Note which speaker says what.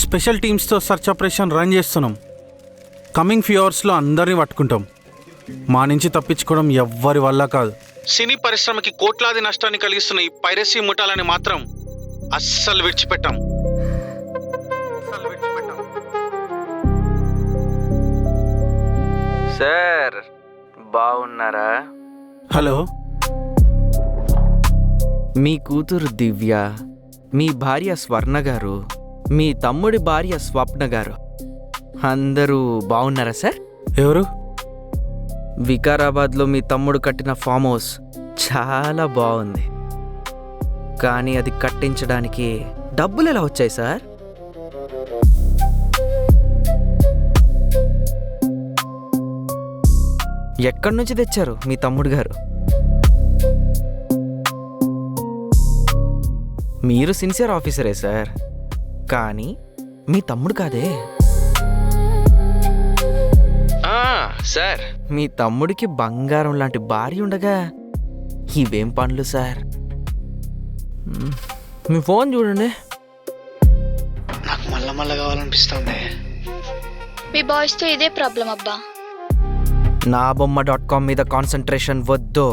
Speaker 1: Special టీమ్స్తో search operation run చేస్తున్నాం. Coming few అవర్స్లో అందరినీ పట్టుకుంటాం. మా నుంచి తప్పించుకోవడం ఎవ్వరి వల్ల కాదు. సినీ పరిశ్రమకి కోట్లాది నష్టాన్ని కలిగిస్తున్న ఈ పైరసీ ముఠాలని మాత్రం అస్సలు విడిచిపెట్టాం.
Speaker 2: సార్ బాగున్నారా?
Speaker 1: హలో,
Speaker 2: మీ కూతురు దివ్య, మీ భార్య స్వర్ణ గారు, మీ తమ్ముడి భార్య స్వప్న గారు అందరూ బాగున్నారా సార్?
Speaker 1: ఎవరు?
Speaker 2: వికారాబాద్లో మీ తమ్ముడు కట్టిన ఫామ్ హౌస్ చాలా బాగుంది, కానీ అది కట్టించడానికి డబ్బులు ఎలా వచ్చాయి సార్? ఎక్కడి నుంచి తెచ్చారు మీ తమ్ముడు గారు? మీరు సిన్సియర్ ఆఫీసరే సార్, కానీ మీ తమ్ముడు కాదే. సార్, మీ తమ్ముడికి బంగారం లాంటి భార్య ఉండగా ఇవేం పనులు సార్? మీ ఫోన్ చూడండి.
Speaker 1: నాకు మళ్ళా కావాలనిపిస్తుంది.
Speaker 3: మీ బాయ్స్తో ఇదే ప్రాబ్లం అబ్బా.
Speaker 2: నాబొమ్మ.com మీద కాన్సంట్రేషన్ వద్దు.